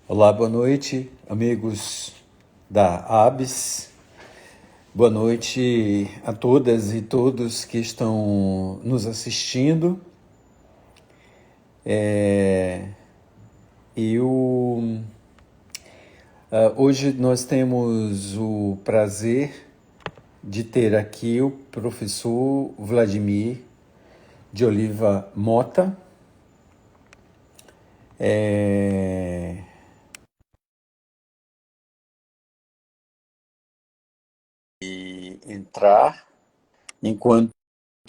Olá, boa noite, amigos da ABS. Boa noite a todas e todos que estão nos assistindo. Eu, Hoje nós temos o prazer de ter aqui o professor Vladimir de Oliva Mota. E entrar enquanto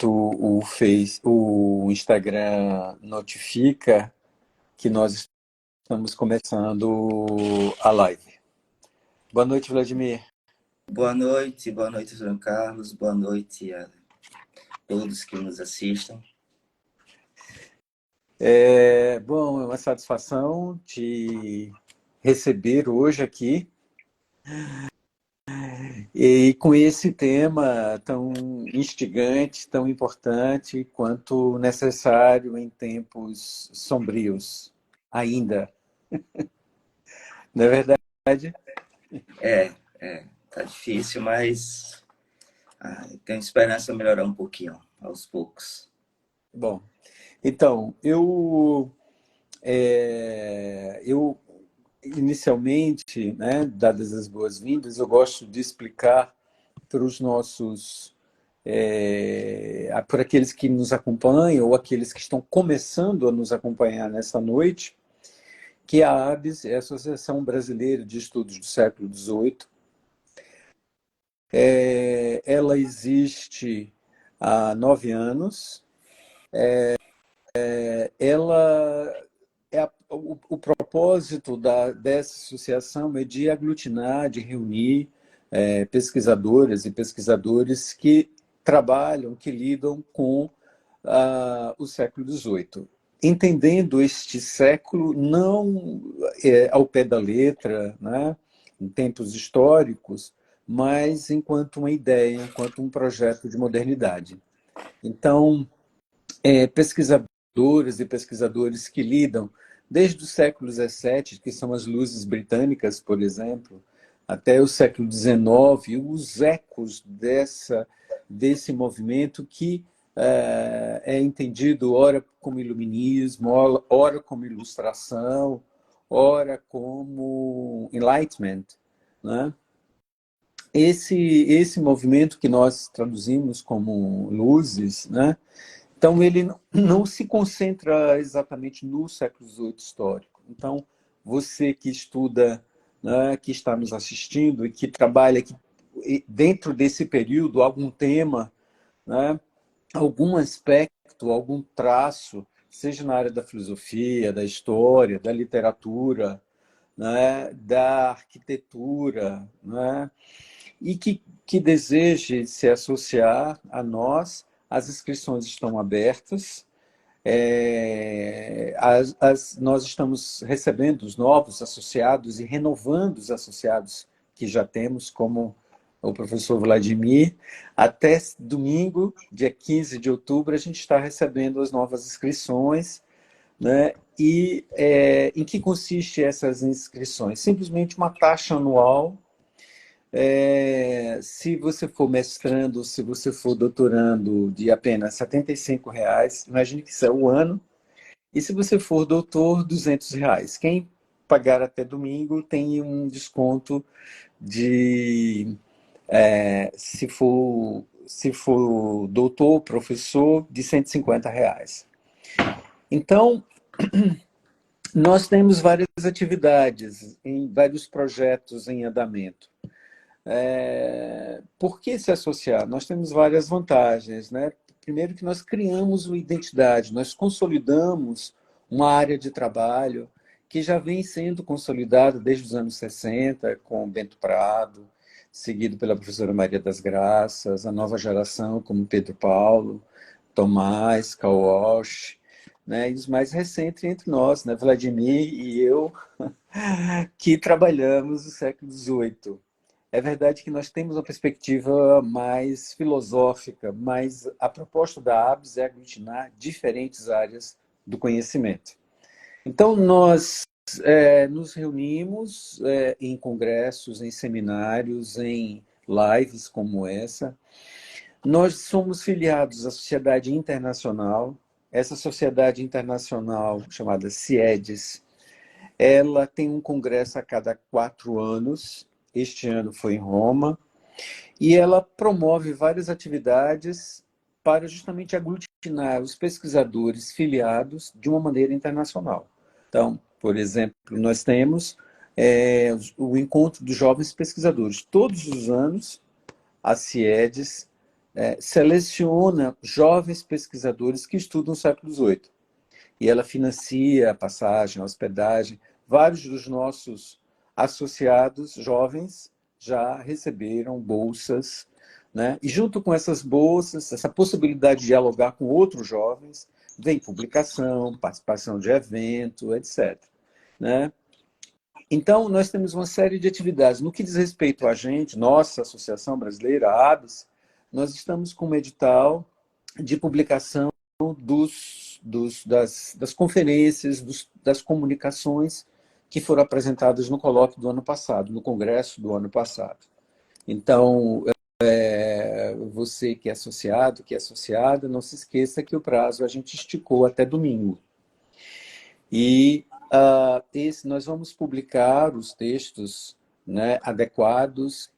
o Instagram notifica que nós estamos começando a live. Boa noite, Vladimir. Boa noite, João Carlos, boa noite a todos que nos assistem. Bom, é uma satisfação te receber hoje aqui e com esse tema tão instigante, tão importante quanto necessário em tempos sombrios ainda. Não é verdade? Tá difícil, mas tenho esperança de melhorar um pouquinho, aos poucos. Bom, então, eu inicialmente, né, dadas as boas-vindas, eu gosto de explicar para os nossos, para aqueles que nos acompanham ou aqueles que estão começando a nos acompanhar nessa noite, que a ABS é a Associação Brasileira de Estudos do Século XVIII. Ela existe há 9 anos. Ela o propósito dessa associação é de aglutinar, de reunir pesquisadoras e pesquisadores que trabalham, que lidam com o século XVIII. Entendendo este século não ao pé da letra, né, em tempos históricos, mas enquanto uma ideia, enquanto um projeto de modernidade. Então, pesquisadoras e pesquisadores que lidam desde o século XVII, que são as luzes britânicas, por exemplo, até o século XIX, os ecos desse movimento que é entendido ora como iluminismo, ora como ilustração, ora como enlightenment, né? Esse movimento que nós traduzimos como luzes, né? Então, ele não se concentra exatamente no século XVIII histórico. Então, você que estuda, né, que está nos assistindo e que trabalha dentro desse período, algum tema, né, algum aspecto, algum traço, seja na área da filosofia, da história, da literatura, né, da arquitetura, né, e que deseje se associar a nós, as inscrições estão abertas. Nós estamos recebendo os novos associados e renovando os associados que já temos, como o professor Vladimir. Até domingo, dia 15 de outubro, a gente está recebendo as novas inscrições, né? E em que consiste essas inscrições? Simplesmente uma taxa anual. Se você for mestrando, se você for doutorando, de apenas R$ 75, imagine que isso é o ano, e se você for doutor, R$ 200. Quem pagar até domingo tem um desconto de, se for doutor, professor, de R$ 150. Então, nós temos várias atividades, em vários projetos em andamento. Por que se associar? Nós temos várias vantagens, né? Primeiro que nós criamos uma identidade, nós consolidamos uma área de trabalho que já vem sendo consolidada desde os anos 60, com Bento Prado, seguido pela professora Maria das Graças, a nova geração como Pedro Paulo, Tomás, Karl Walsh, né? E os mais recentes entre nós, né? Vladimir e eu, que trabalhamos no século XVIII. É verdade que nós temos uma perspectiva mais filosófica, mas a proposta da ABS é aglutinar diferentes áreas do conhecimento. Então, nós nos reunimos em congressos, em seminários, em lives como essa. Nós somos filiados à Sociedade Internacional. Essa Sociedade Internacional, chamada CIEDES, ela tem um congresso a cada 4 anos. Este ano foi em Roma. E ela promove várias atividades para justamente aglutinar os pesquisadores filiados de uma maneira internacional. Então, por exemplo, nós temos o Encontro dos Jovens Pesquisadores. Todos os anos, a CIEDES seleciona jovens pesquisadores que estudam o século XVIII. E ela financia a passagem, a hospedagem. Vários dos nossos associados jovens já receberam bolsas, né? E junto com essas bolsas, essa possibilidade de dialogar com outros jovens, vem publicação, participação de evento, etc. Né? Então, nós temos uma série de atividades. No que diz respeito a gente, nossa Associação Brasileira, a ABS, nós estamos com um edital de publicação das conferências, das comunicações que foram apresentadas no colóquio do ano passado, no congresso do ano passado. Então, você que é associado, que é associada, não se esqueça que o prazo a gente esticou até domingo. E nós vamos publicar os textos, né, adequados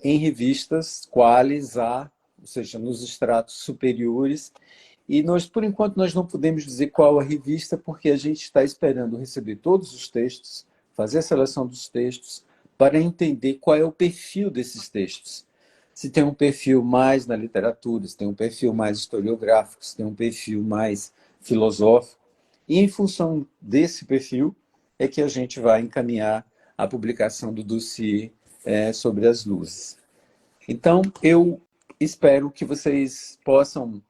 em revistas quales A, ou seja, nos estratos superiores. E nós, por enquanto, nós não podemos dizer qual a revista, porque a gente está esperando receber todos os textos, fazer a seleção dos textos, para entender qual é o perfil desses textos. Se tem um perfil mais na literatura, se tem um perfil mais historiográfico, se tem um perfil mais filosófico. E, em função desse perfil, é que a gente vai encaminhar a publicação do dossiê sobre as luzes. Então, eu espero que vocês possam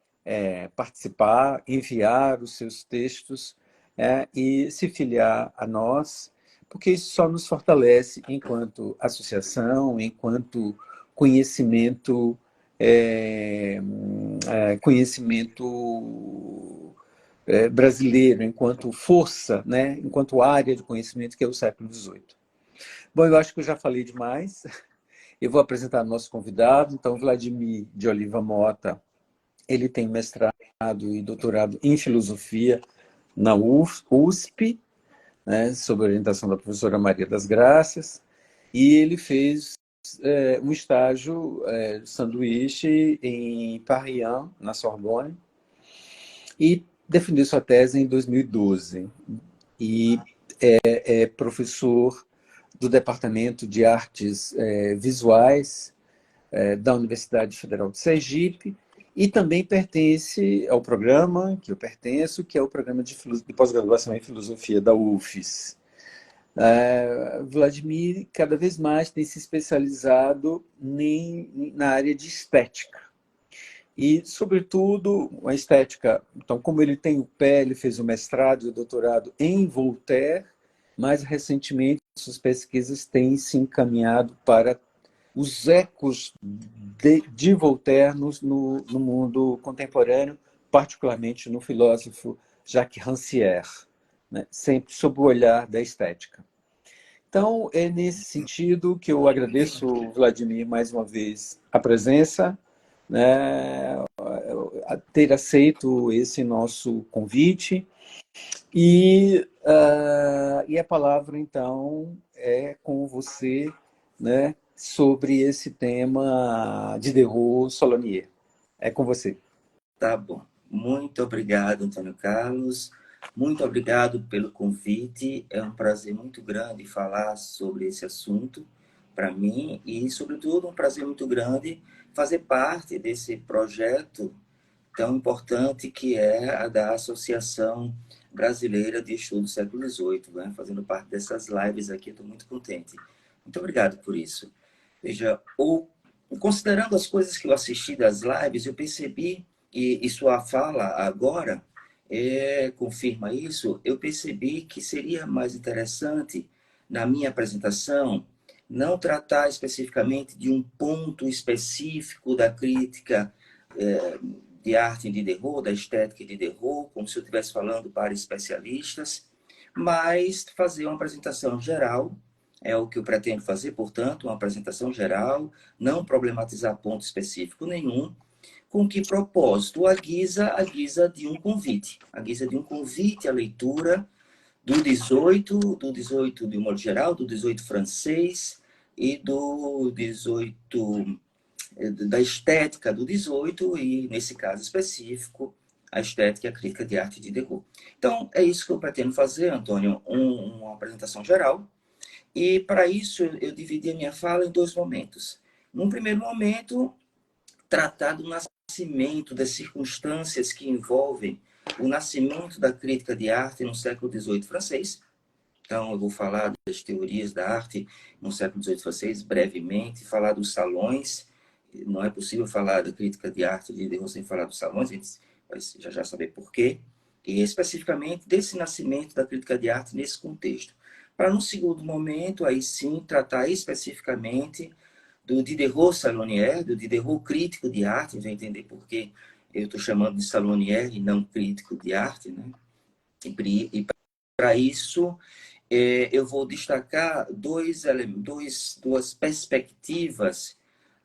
participar, enviar os seus textos e se filiar a nós, porque isso só nos fortalece enquanto associação, enquanto conhecimento, brasileiro, enquanto força, né? Enquanto área de conhecimento que é o século XVIII. Bom, eu acho que eu já falei demais. Eu vou apresentar nosso convidado. Então, Vladimir de Oliva Mota, ele tem mestrado e doutorado em filosofia na USP, né, sob orientação da professora Maria das Graças, e ele fez um estágio de sanduíche em Paris 1, na Sorbonne, e defendeu sua tese em 2012. E é professor do Departamento de Artes Visuais da Universidade Federal de Sergipe, e também pertence ao programa que eu pertenço, que é o programa de pós-graduação em filosofia da UFES. Vladimir cada vez mais tem se especializado na área de estética. E, sobretudo, a estética. Então, como ele tem o pé, ele fez o mestrado e o doutorado em Voltaire, mais recentemente, suas pesquisas têm se encaminhado para os ecos de Voltaire no mundo contemporâneo, particularmente no filósofo Jacques Rancière, né? Sempre sob o olhar da estética. Então, é nesse sentido que eu agradeço, Vladimir, mais uma vez, a presença, né, a ter aceito esse nosso convite. E a palavra, então, é com você, né, sobre esse tema de Diderot Solonier. É com você. Tá bom. Muito obrigado, Antônio Carlos. Muito obrigado pelo convite. É um prazer muito grande falar sobre esse assunto para mim e, sobretudo, um prazer muito grande fazer parte desse projeto tão importante que é a da Associação Brasileira de Estudos do Século XVIII, né? Fazendo parte dessas lives aqui, estou muito contente. Muito obrigado por isso. Veja, considerando as coisas que eu assisti das lives, eu percebi, e sua fala agora confirma isso, eu percebi que seria mais interessante, na minha apresentação, não tratar especificamente de um ponto específico da crítica de arte de Diderot, da estética de Diderot, como se eu estivesse falando para especialistas, mas fazer uma apresentação geral, é o que eu pretendo fazer, portanto, uma apresentação geral, não problematizar ponto específico nenhum, com que propósito? A guisa de um convite, a guisa de um convite à leitura do 18 de um modo geral, do 18 francês e do 18 da estética do 18 e, nesse caso específico, a estética e a crítica de arte de Derrou. Então, é isso que eu pretendo fazer, Antônio, uma apresentação geral. E, para isso, eu dividi a minha fala em dois momentos. Num primeiro momento, tratar do nascimento, das circunstâncias que envolvem o nascimento da crítica de arte no século XVIII francês. Então, eu vou falar das teorias da arte no século XVIII francês, brevemente, falar dos salões. Não é possível falar da crítica de arte de Derrou sem falar dos salões, a gente vai já saber por quê. E, especificamente, desse nascimento da crítica de arte nesse contexto. Para, no segundo momento, aí sim, tratar especificamente do Diderot Salonier, do Diderot crítico de arte, vai entender por que eu estou chamando de Salonier e não crítico de arte, né? E para isso, eu vou destacar duas perspectivas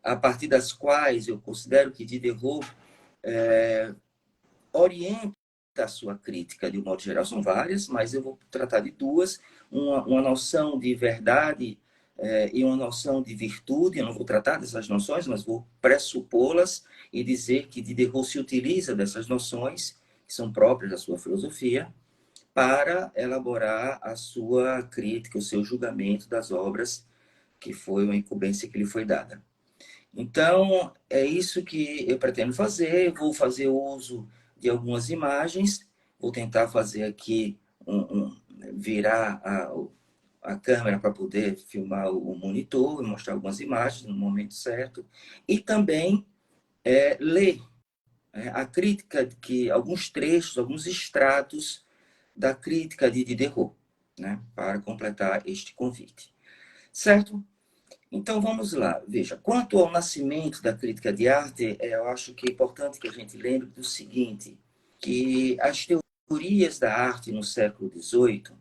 a partir das quais eu considero que Diderot orienta a sua crítica de um modo geral. São várias, mas eu vou tratar de duas. Uma noção de verdade e uma noção de virtude. Eu não vou tratar dessas noções, mas vou pressupô-las e dizer que Diderot se utiliza dessas noções, que são próprias da sua filosofia, para elaborar a sua crítica, o seu julgamento das obras, que foi uma incumbência que lhe foi dada. Então, é isso que eu pretendo fazer. Eu vou fazer uso de algumas imagens, vou tentar fazer aqui, virar a câmera para poder filmar o monitor e mostrar algumas imagens no momento certo. E também ler a crítica, alguns trechos, alguns extratos da crítica de Diderot, né, para completar este convite. Certo? Então, vamos lá. Veja, quanto ao nascimento da crítica de arte, eu acho que é importante que a gente lembre do seguinte, que as teorias da arte no século XVIII,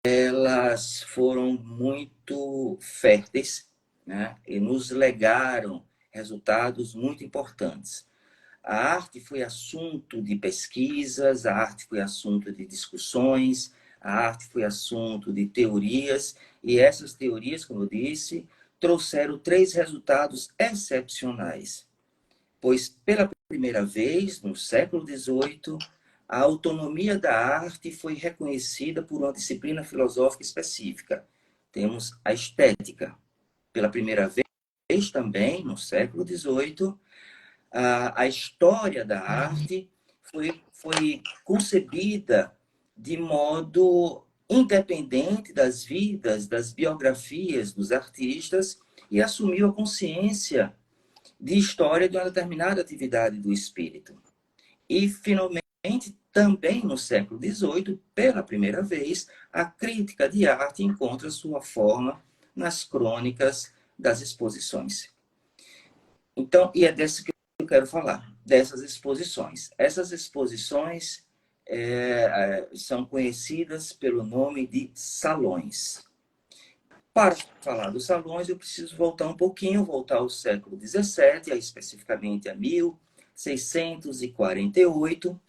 elas foram muito férteis, né, e nos legaram resultados muito importantes. A arte foi assunto de pesquisas, a arte foi assunto de discussões, a arte foi assunto de teorias, e essas teorias, como eu disse, trouxeram três resultados excepcionais. Pois, pela primeira vez, no século XVIII, a autonomia da arte foi reconhecida por uma disciplina filosófica específica. Temos a estética. Pela primeira vez também, no século XVIII, a história da arte foi concebida de modo independente das vidas, das biografias dos artistas e assumiu a consciência de história de uma determinada atividade do espírito. E, finalmente, também no século XVIII, pela primeira vez, a crítica de arte encontra sua forma nas crônicas das exposições. Então, e é desse que eu quero falar, dessas exposições. Essas exposições são conhecidas pelo nome de salões. Para falar dos salões, eu preciso voltar um pouquinho, voltar ao século XVII, especificamente a 1648,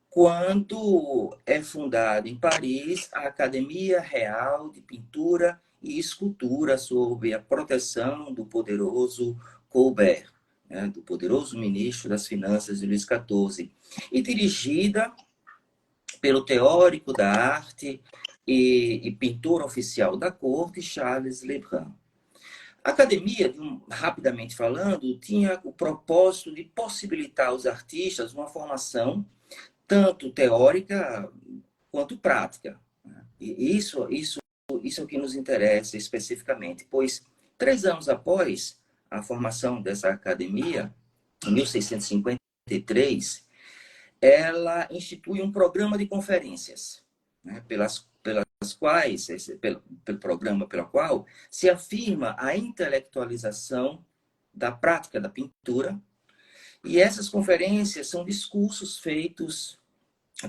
quando é fundada em Paris a Academia Real de Pintura e Escultura sob a proteção do poderoso Colbert, né, do poderoso ministro das Finanças de Luís XIV, e dirigida pelo teórico da arte e pintor oficial da corte, Charles Lebrun. A academia, rapidamente falando, tinha o propósito de possibilitar aos artistas uma formação tanto teórica quanto prática. E isso é o que nos interessa especificamente, pois 3 anos após a formação dessa academia, em 1653, ela institui um programa de conferências, né, pelas quais, pelo programa pelo qual se afirma a intelectualização da prática da pintura. E essas conferências são discursos feitos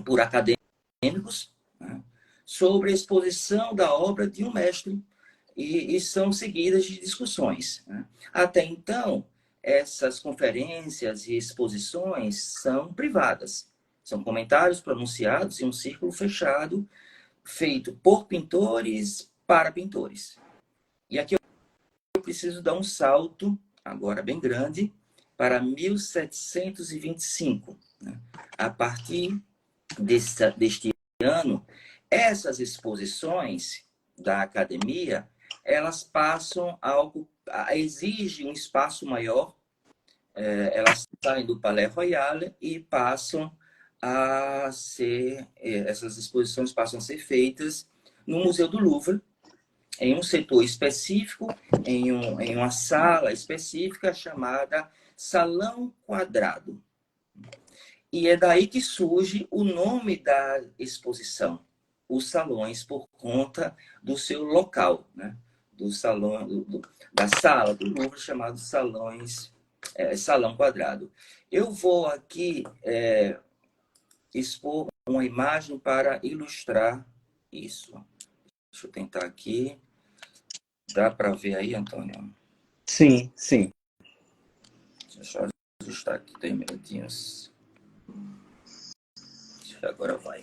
por acadêmicos, né, sobre a exposição da obra de um mestre e são seguidas de discussões, né? Até então, essas conferências e exposições são privadas. São comentários pronunciados em um círculo fechado, feito por pintores para pintores. E aqui eu preciso dar um salto, agora bem grande, para 1725. Né? A partir deste ano, essas exposições da academia, elas passam a exigir um espaço maior, elas saem do Palais Royal e passam a ser, essas exposições passam a ser feitas no Museu do Louvre, em um setor específico, em uma sala específica chamada Salão Quadrado. E é daí que surge o nome da exposição, os salões, por conta do seu local, né? Do salão, da sala do Louvre, chamado Salão Quadrado. Eu vou aqui expor uma imagem para ilustrar isso. Deixa eu tentar aqui. Dá para ver aí, Antônio? Sim, sim. Deixa eu ajustar aqui, 3 minutinhos. Agora vai.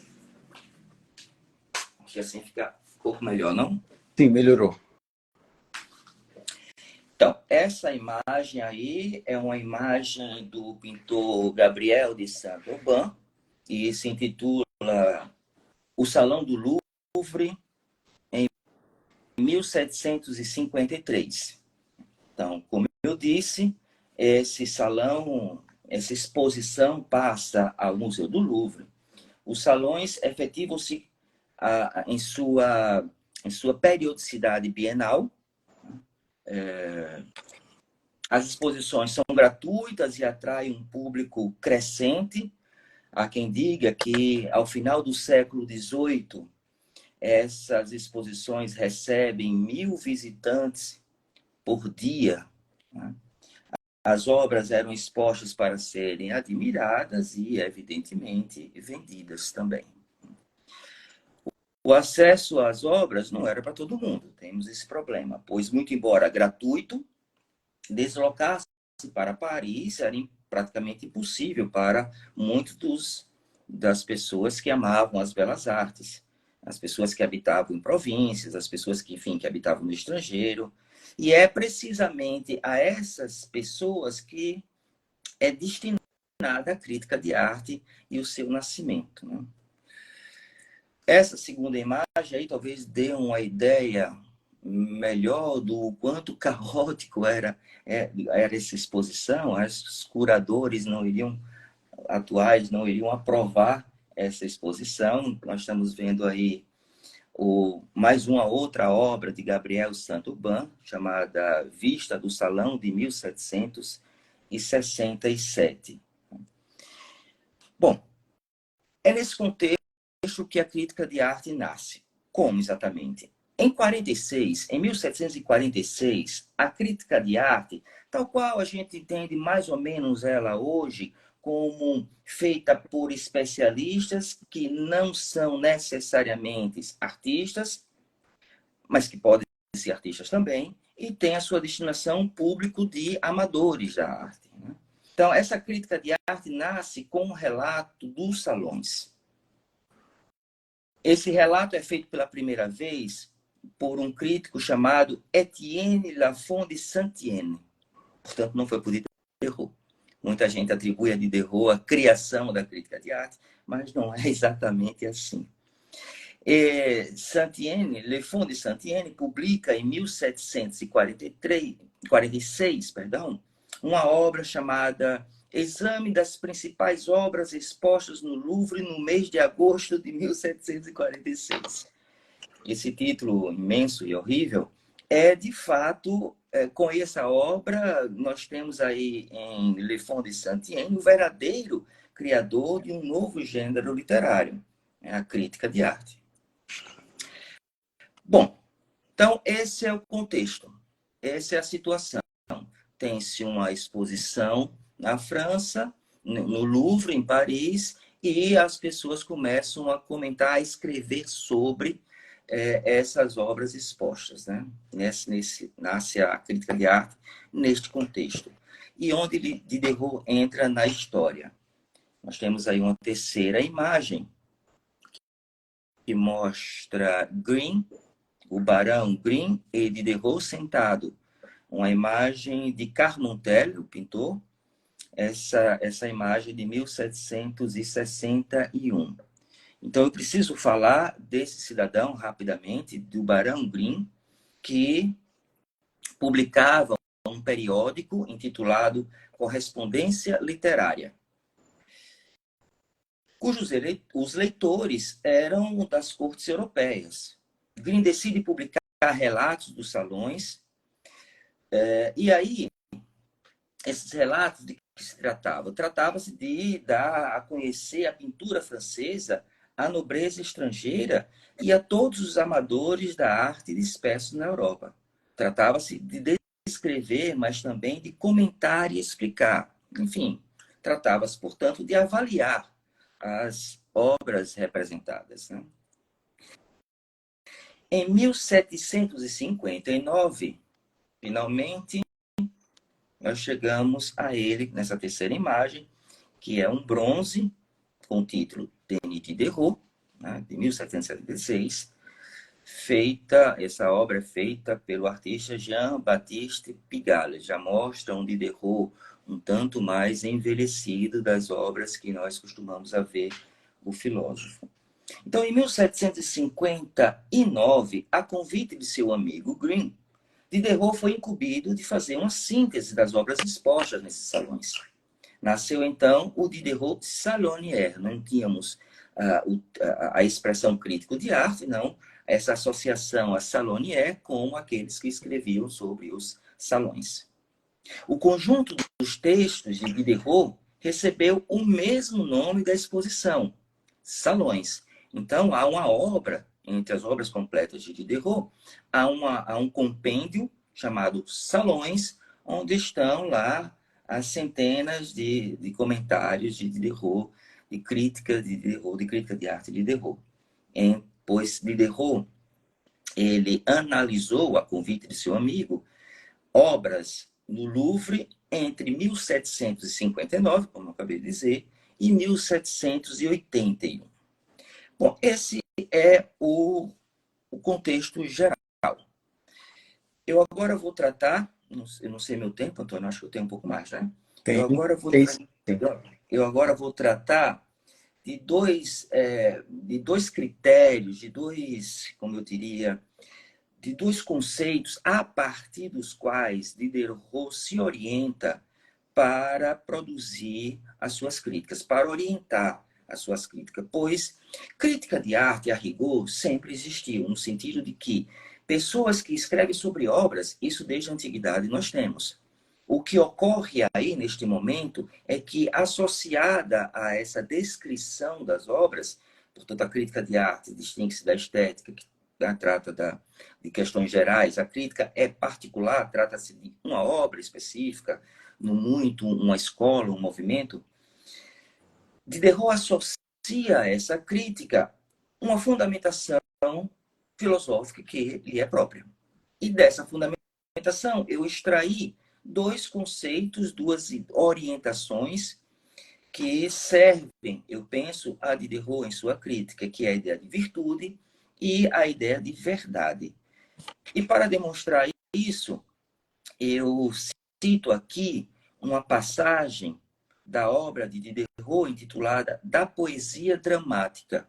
Acho que assim fica um pouco melhor, não? Sim, melhorou. Então, essa imagem aí é uma imagem do pintor Gabriel de Saint-Aubin e se intitula O Salão do Louvre, em 1753. Então, como eu disse, esse salão, essa exposição passa ao Museu do Louvre. Os salões efetivam-se em sua periodicidade bienal. As exposições são gratuitas e atraem um público crescente. Há quem diga que, ao final do século XVIII, essas exposições recebem 1.000 visitantes por dia. As obras eram expostas para serem admiradas e, evidentemente, vendidas também. O acesso às obras não era para todo mundo, temos esse problema, pois, muito embora gratuito, deslocar-se para Paris era praticamente impossível para muitas das pessoas que amavam as belas artes, as pessoas que habitavam em províncias, as pessoas que, enfim, que habitavam no estrangeiro. E é precisamente a essas pessoas que é destinada a crítica de arte e o seu nascimento, né? Essa segunda imagem aí talvez dê uma ideia melhor do quanto caótico era essa exposição. Os curadores atuais não iriam aprovar essa exposição. Nós estamos vendo aí mais uma outra obra de Gabriel Saint-Aubin, chamada Vista do Salão, de 1767. Bom, é nesse contexto que a crítica de arte nasce. Como exatamente? Em 1746, a crítica de arte, tal qual a gente entende mais ou menos ela hoje, como feita por especialistas que não são necessariamente artistas, mas que podem ser artistas também, e tem a sua destinação público de amadores da arte, né? Então, essa crítica de arte nasce com um relato dos salões. Esse relato é feito pela primeira vez por um crítico chamado Etienne Lafon de Saint-Étienne. Portanto, não foi por Diderot. Muita gente atribui a Diderot a criação da crítica de arte, mas não é exatamente assim. Lafon de Saint-Étienne publica em 1746, uma obra chamada Exame das principais obras expostas no Louvre no mês de agosto de 1746. Esse título imenso e horrível é, de fato, com essa obra, nós temos aí em Lafon de Saint-Étienne o verdadeiro criador de um novo gênero literário, a crítica de arte. Bom, então esse é o contexto, essa é a situação. Tem-se uma exposição na França, no Louvre, em Paris, e as pessoas começam a comentar, a escrever sobre essas obras expostas, né? Nasce a crítica de arte neste contexto. E onde Diderot entra na história. Nós temos aí uma terceira imagem que mostra Green, o Barão Green e Diderot sentado. Uma imagem de Carmontel, o pintor, essa imagem de 1761. Então, eu preciso falar desse cidadão, rapidamente, do Barão Green, que publicava um periódico intitulado Correspondência Literária, cujos os leitores eram das cortes europeias. Green decide publicar relatos dos salões, e aí, esses relatos de que se tratava? Tratava-se de dar a conhecer a pintura francesa à nobreza estrangeira e a todos os amadores da arte dispersos na Europa. Tratava-se de descrever, mas também de comentar e explicar. Enfim, tratava-se, portanto, de avaliar as obras representadas, né? Em 1759, finalmente, nós chegamos a ele nessa terceira imagem, que é um bronze com o título Denis Diderot, né, de 1776. Essa obra é feita pelo artista Jean-Baptiste Pigalle. Já mostra um Diderot um tanto mais envelhecido das obras que nós costumamos a ver o filósofo. Então, em 1759, a convite de seu amigo Green, Diderot foi incumbido de fazer uma síntese das obras expostas nesses salões. Nasceu, então, o Diderot Salonier. Não tínhamos a expressão crítico de arte, não. Essa associação a Salonier com aqueles que escreviam sobre os salões. O conjunto dos textos de Diderot recebeu o mesmo nome da exposição, Salões. Então, há uma obra, entre as obras completas de Diderot, há um compêndio chamado Salões, onde estão lá as centenas de comentários de Diderot, de crítica de Diderot, de crítica de arte de Diderot. Pois Diderot, ele analisou, a convite de seu amigo, obras no Louvre entre 1759, como eu acabei de dizer, e 1781. Bom, esse é o contexto geral. Eu agora vou tratar, eu não sei meu tempo, Antônio, acho que eu tenho um pouco mais, né? Tem, Eu agora vou tratar de dois critérios, como eu diria, de dois conceitos a partir dos quais Diderot se orienta para produzir as suas críticas, para orientar as suas críticas. Pois crítica de arte, a rigor, sempre existiu, no sentido de que pessoas que escrevem sobre obras, isso desde a antiguidade nós temos. O que ocorre aí, neste momento, é que, associada a essa descrição das obras, portanto, a crítica de arte distingue-se da estética, que trata de questões gerais, a crítica é particular, trata-se de uma obra específica, no muito uma escola, um movimento. Diderot associa a essa crítica uma fundamentação filosófica que lhe é própria. E dessa fundamentação eu extraí dois conceitos, duas orientações que servem, eu penso, a Diderot em sua crítica, que é a ideia de virtude e a ideia de verdade. E para demonstrar isso, eu cito aqui uma passagem da obra de Diderot intitulada Da Poesia Dramática,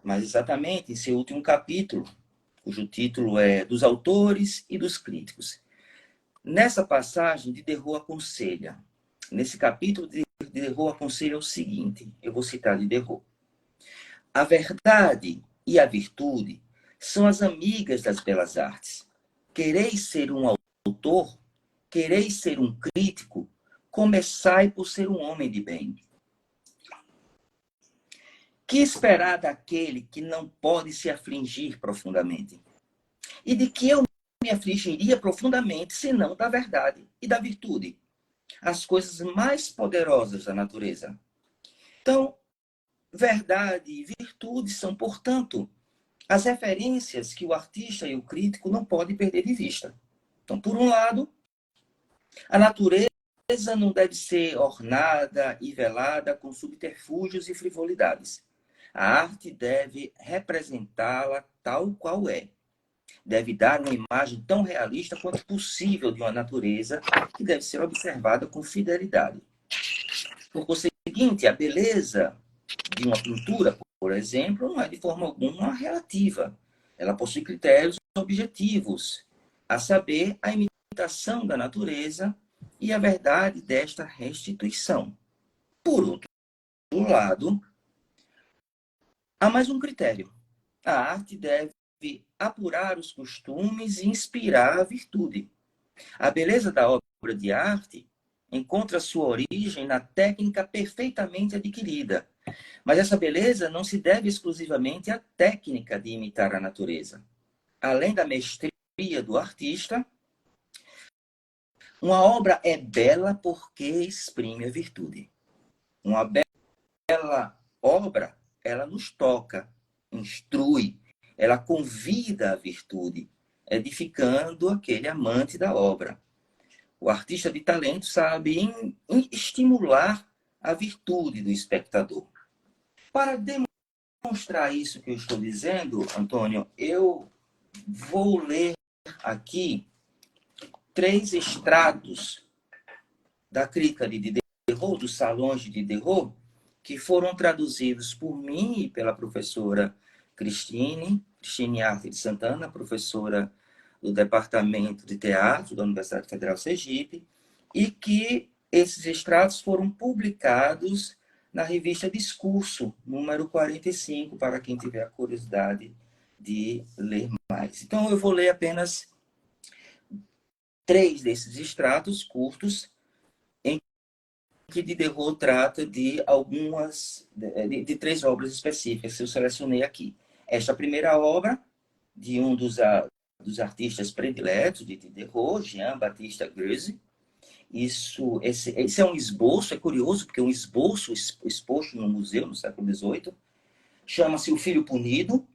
mas exatamente em seu último capítulo, cujo título é Dos Autores e dos Críticos. Nessa passagem, Diderot aconselha, nesse capítulo, Diderot aconselha o seguinte, eu vou citar Diderot. A verdade e a virtude são as amigas das belas artes. Quereis ser um autor, quereis ser um crítico, começai por ser um homem de bem. Que esperar daquele que não pode se afligir profundamente? E de que eu me afligiria profundamente, senão da verdade e da virtude, as coisas mais poderosas da natureza? Então, verdade e virtude são, portanto, as referências que o artista e o crítico não podem perder de vista. Então, por um lado, a natureza não deve ser ornada e velada com subterfúgios e frivolidades. A arte deve representá-la tal qual é. Deve dar uma imagem tão realista quanto possível de uma natureza que deve ser observada com fidelidade. Por conseguinte, a beleza de uma pintura, por exemplo, não é de forma alguma relativa. Ela possui critérios objetivos, a saber, a imitação da natureza e a verdade desta restituição. Por outro lado, há mais um critério. A arte deve apurar os costumes e inspirar a virtude. A beleza da obra de arte encontra sua origem na técnica perfeitamente adquirida. Mas essa beleza não se deve exclusivamente à técnica de imitar a natureza. Além da mestria do artista, uma obra é bela porque exprime a virtude. Uma bela obra, ela nos toca, instrui, ela convida à virtude, edificando aquele amante da obra. O artista de talento sabe estimular a virtude do espectador. Para demonstrar isso que eu estou dizendo, Antônio, eu vou ler aqui 3 extratos da crítica de Diderot, dos salões de Diderot, que foram traduzidos por mim e pela professora Cristine Arte de Santana, professora do Departamento de Teatro da Universidade Federal de Sergipe, e que esses extratos foram publicados na revista Discurso, número 45, para quem tiver a curiosidade de ler mais. Então, eu vou ler apenas 3 desses extratos curtos, em que Diderot trata de de 3 obras específicas que eu selecionei aqui. Esta primeira obra, de um dos artistas prediletos de Diderot, Jean-Baptiste Greuze. Esse é um esboço, é curioso, porque é um esboço exposto no museu no século XVIII, chama-se O Filho Punido,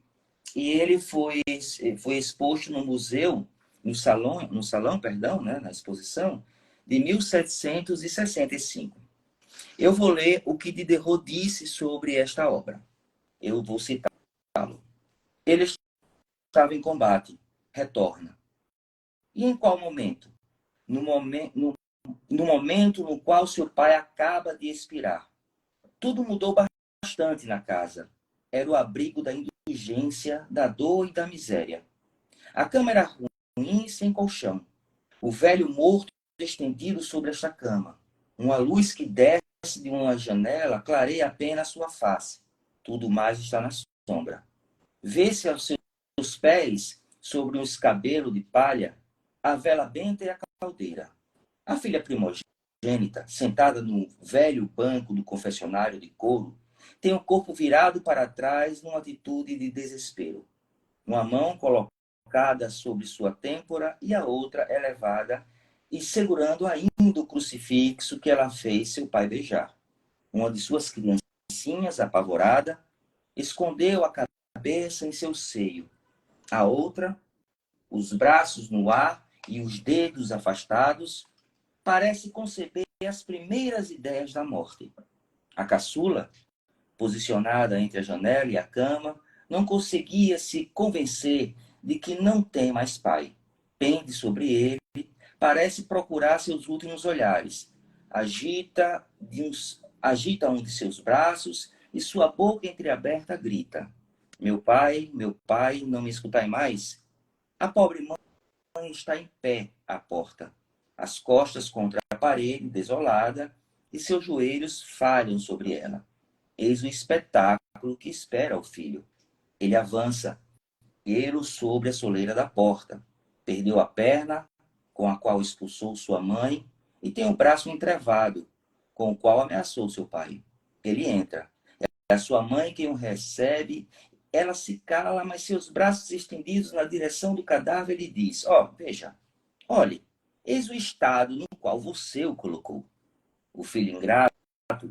e ele foi exposto no museu, no salão, perdão, né, na exposição, de 1765. Eu vou ler o que Diderot disse sobre esta obra. Eu vou citá-lo. Ele estava em combate, retorna. E em qual momento? No momento no qual seu pai acaba de expirar. Tudo mudou bastante na casa. Era o abrigo da indigência, da dor e da miséria. A cama era ruim e sem colchão. O velho morto estendido sobre esta cama. Uma luz que desce de uma janela clareia apenas sua face. Tudo mais está na sombra. Vê-se aos seus pés, sobre um escabelo de palha, a vela benta e a caldeira. A filha primogênita, sentada no velho banco do confessionário de couro, tem o corpo virado para trás numa atitude de desespero. Uma mão colocada sobre sua têmpora e a outra elevada e segurando ainda o crucifixo que ela fez seu pai beijar. Uma de suas criancinhas, apavorada, escondeu a cabeça em seu seio. A outra, os braços no ar e os dedos afastados, parece conceber as primeiras ideias da morte. A caçula, posicionada entre a janela e a cama, não conseguia se convencer de que não tem mais pai. Pende sobre ele, parece procurar seus últimos olhares. Agita um de seus braços e sua boca entreaberta grita: meu pai, não me escutai mais? A pobre mãe está em pé à porta, as costas contra a parede, desolada, e seus joelhos falham sobre ela. Eis o espetáculo que espera o filho. Ele avança, ele sobre a soleira da porta. Perdeu a perna, com a qual expulsou sua mãe, e tem o braço entrevado, com o qual ameaçou seu pai. Ele entra. É a sua mãe quem o recebe. Ela se cala, mas seus braços estendidos na direção do cadáver lhe diz: veja, olhe, eis o estado no qual você o colocou. O filho ingrato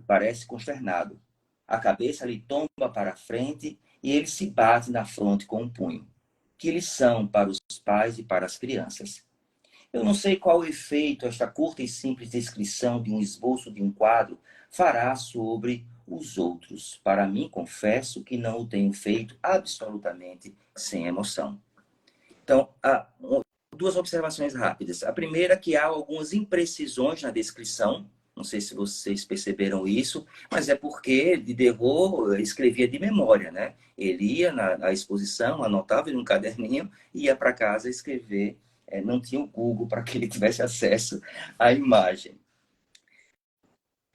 parece consternado. A cabeça lhe tomba para a frente e ele se bate na fronte com um punho. Que lição para os pais e para as crianças. Eu não sei qual efeito esta curta e simples descrição de um esboço de um quadro fará sobre os outros. Para mim, confesso que não o tenho feito absolutamente sem emoção. Então, duas observações rápidas. A primeira é que há algumas imprecisões na descrição. Não sei se vocês perceberam isso, mas é porque Diderot escrevia de memória, né? Ele ia na exposição, anotava em um caderninho e ia para casa escrever. Não tinha o Google para que ele tivesse acesso à imagem.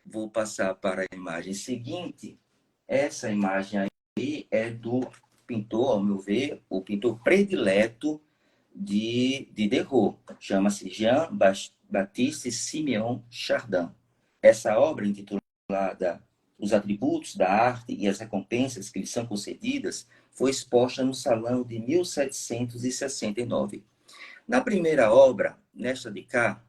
Vou passar para a imagem seguinte. Essa imagem aí é do pintor, ao meu ver, o pintor predileto de Diderot. Chama-se Jean-Baptiste Simeon Chardin. Essa obra, intitulada Os Atributos da Arte e as Recompensas que lhe são concedidas, foi exposta no Salão de 1769. Na primeira obra, nesta de cá,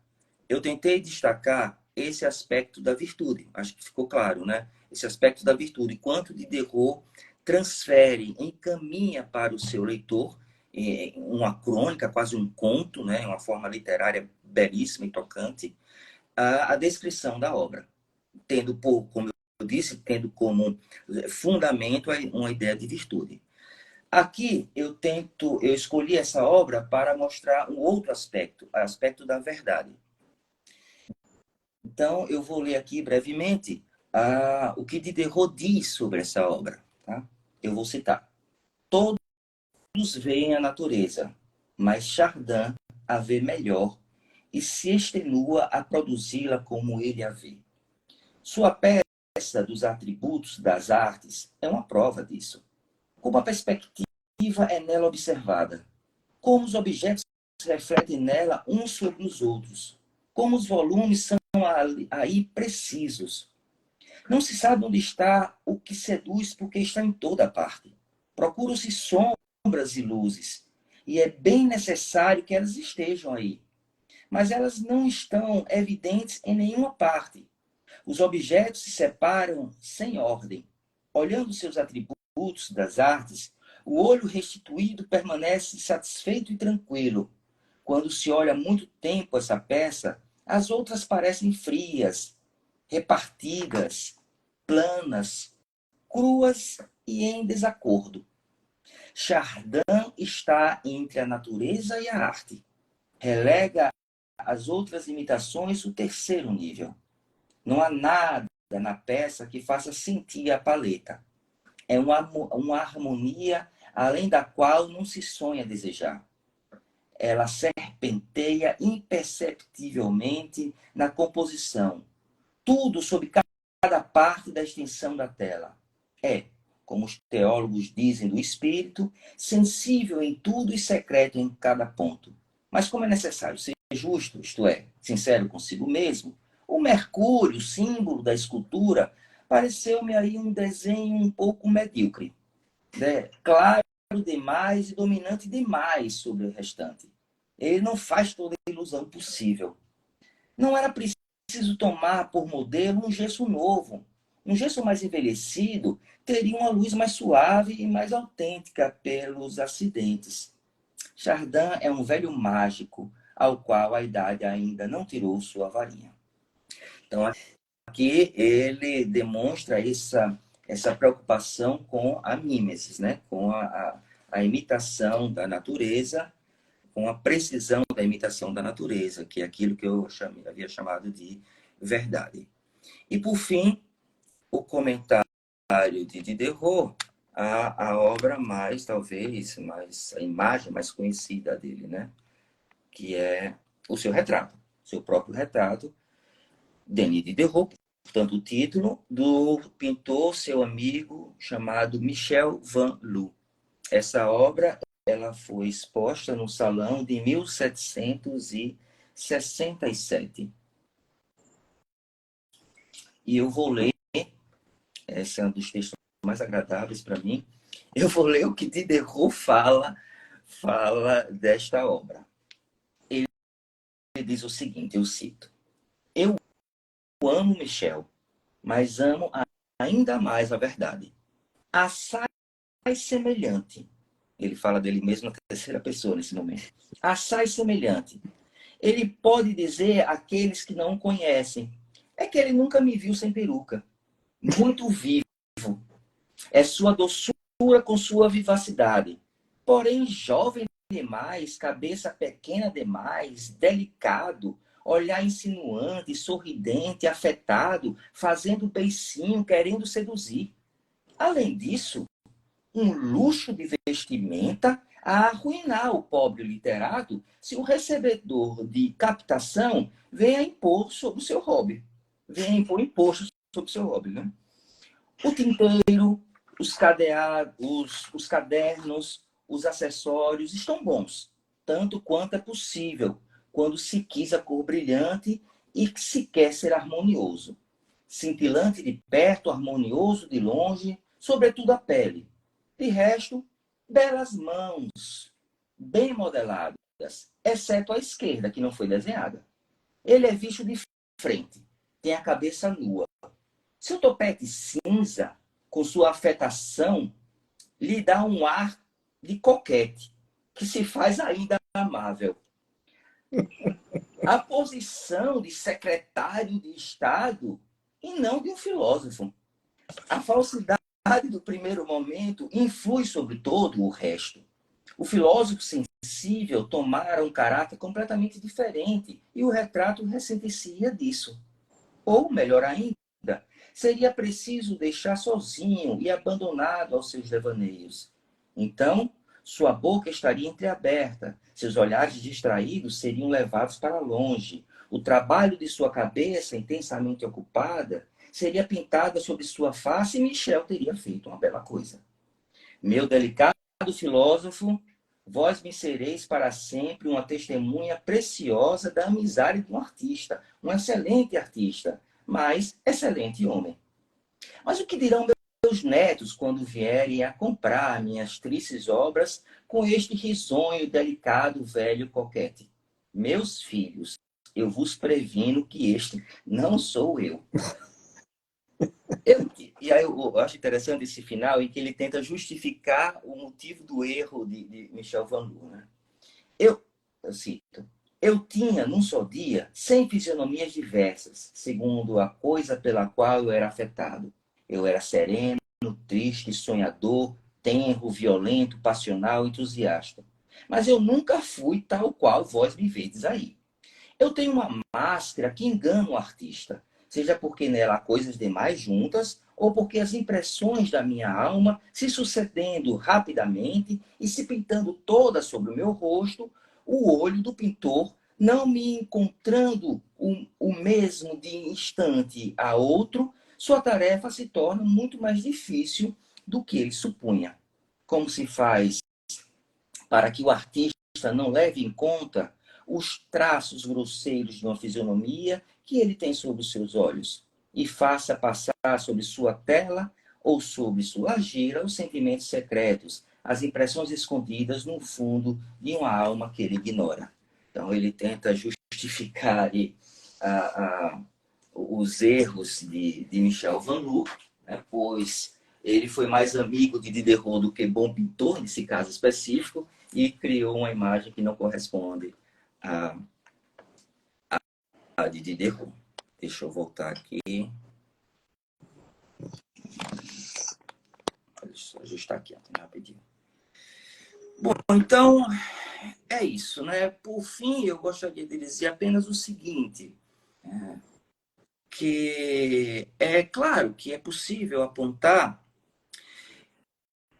eu tentei destacar esse aspecto da virtude. Acho que ficou claro, né? Esse aspecto da virtude. Quanto Diderot transfere, encaminha para o seu leitor uma crônica, quase um conto, né? Uma forma literária belíssima e tocante, a descrição da obra. Tendo, como eu disse, tendo como fundamento uma ideia de virtude. Aqui eu escolhi essa obra para mostrar um outro aspecto, o aspecto da verdade. Então, eu vou ler aqui brevemente o que Diderot diz sobre essa obra. Tá? Eu vou citar. Todos veem a natureza, mas Chardin a vê melhor e se extenua a produzi-la como ele a vê. Sua peça dos atributos das artes é uma prova disso. Como a perspectiva é nela observada, como os objetos refletem nela uns sobre os outros, como os volumes são aí precisos. Não se sabe onde está o que seduz, porque está em toda parte. Procuram-se sombras e luzes, e é bem necessário que elas estejam aí. Mas elas não estão evidentes em nenhuma parte. Os objetos se separam sem ordem. Olhando seus atributos das artes, o olho restituído permanece satisfeito e tranquilo. Quando se olha muito tempo essa peça, as outras parecem frias, repartidas, planas, cruas e em desacordo. Chardin está entre a natureza e a arte. Relega às outras imitações o terceiro nível. Não há nada na peça que faça sentir a paleta. É uma harmonia além da qual não se sonha desejar. Ela serpenteia imperceptivelmente na composição. Tudo sob cada parte da extensão da tela. É, como os teólogos dizem do espírito, sensível em tudo e secreto em cada ponto. Mas como é necessário ser justo, isto é, sincero consigo mesmo, o Mercúrio, símbolo da escultura, pareceu-me aí um desenho um pouco medíocre, né? Claro demais e dominante demais sobre o restante. Ele não faz toda a ilusão possível. Não era preciso tomar por modelo um gesso novo. Um gesso mais envelhecido teria uma luz mais suave e mais autêntica pelos acidentes. Chardin é um velho mágico ao qual a idade ainda não tirou sua varinha. Então, aqui ele demonstra essa preocupação com a mimesis, né? Com a imitação da natureza, com a precisão da imitação da natureza, que é aquilo que eu havia chamado de verdade. E, por fim, o comentário de Diderot, a obra mais, talvez, a imagem mais conhecida dele, né? Que é o seu retrato, seu próprio retrato, Denis Diderot, portanto, o título do pintor, seu amigo, chamado Michel Van Loo. Essa obra ela foi exposta no Salão de 1767. E eu vou ler, esse é um dos textos mais agradáveis para mim, eu vou ler o que Diderot fala desta obra. Ele diz o seguinte, eu cito: Eu amo Michel, mas amo ainda mais a verdade. Assai semelhante. Ele fala dele mesmo na terceira pessoa nesse momento. Assai semelhante. Ele pode dizer àqueles que não o conhecem: é que ele nunca me viu sem peruca. Muito vivo. É sua doçura com sua vivacidade. Porém, jovem demais, cabeça pequena demais, delicado, olhar insinuante, sorridente, afetado, fazendo beicinho, querendo seduzir. Além disso, um luxo de vestimenta a arruinar o pobre literato se o recebedor de captação vem a impor sobre o seu hobby. Vem a impor imposto sobre o seu hobby, né? O tinteiro, os cadernos, os acessórios estão bons, tanto quanto é possível, quando se quis a cor brilhante e se quer ser harmonioso. Cintilante de perto, harmonioso de longe, sobretudo a pele. De resto, belas mãos, bem modeladas, exceto a esquerda, que não foi desenhada. Ele é visto de frente, tem a cabeça nua. Seu topete cinza, com sua afetação, lhe dá um ar de coquete, que se faz ainda amável. A posição de secretário de Estado e não de um filósofo. A falsidade do primeiro momento influi sobre todo o resto. O filósofo sensível tomara um caráter completamente diferente e o retrato ressentia disso. Ou, melhor ainda, seria preciso deixar sozinho e abandonado aos seus devaneios. Então, sua boca estaria entreaberta, seus olhares distraídos seriam levados para longe, o trabalho de sua cabeça, intensamente ocupada, seria pintada sobre sua face e Michel teria feito uma bela coisa. Meu delicado filósofo, vós me sereis para sempre uma testemunha preciosa da amizade de um artista, um excelente artista, mas excelente homem. Mas o que dirão meus netos quando vierem a comprar minhas tristes obras com este risonho delicado velho coquete? Meus filhos, eu vos previno que este não sou eu. E aí eu acho interessante esse final em que ele tenta justificar o motivo do erro de Michel Van Loo, né? Eu cito, eu tinha, num só dia, 100 fisionomias diversas, segundo a coisa pela qual eu era afetado. Eu era sereno, triste, sonhador, tenro, violento, passional, entusiasta. Mas eu nunca fui tal qual vós me vedes aí. Eu tenho uma máscara que engana o artista, seja porque nela há coisas demais juntas, ou porque as impressões da minha alma, se sucedendo rapidamente e se pintando todas sobre o meu rosto, o olho do pintor, não me encontrando o mesmo de instante a outro, sua tarefa se torna muito mais difícil do que ele supunha. Como se faz para que o artista não leve em conta os traços grosseiros de uma fisionomia que ele tem sobre os seus olhos e faça passar sobre sua tela ou sobre sua argila os sentimentos secretos, as impressões escondidas no fundo de uma alma que ele ignora. Então ele tenta justificar aí, os erros de Michel Van Loo, né, pois ele foi mais amigo de Diderot do que bom pintor, nesse caso específico, e criou uma imagem que não corresponde à de Diderot. Deixa eu voltar aqui. Deixa eu ajustar aqui rapidinho. Bom, então é isso, né? Por fim, eu gostaria de dizer apenas o seguinte, que é claro que é possível apontar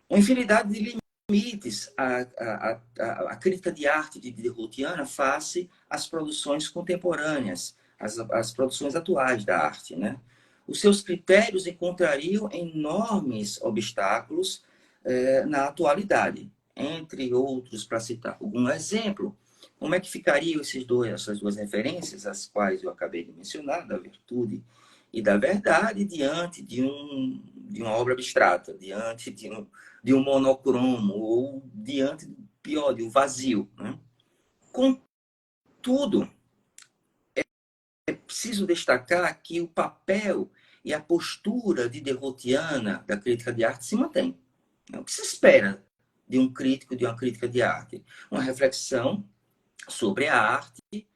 uma infinidade de limites à crítica de arte de Diderotiana face às produções contemporâneas, às produções atuais da arte, né? Os seus critérios encontrariam enormes obstáculos na atualidade. Entre outros, para citar algum exemplo, como é que ficariam essas duas referências, as quais eu acabei de mencionar, da virtude e da verdade, diante de uma obra abstrata, diante de um monocromo, ou diante, pior, de um vazio, né? Contudo, é preciso destacar que o papel e a postura de derrotiana da crítica de arte se mantém. O que se espera de um crítico, de uma crítica de arte? Uma reflexão sobre a arte,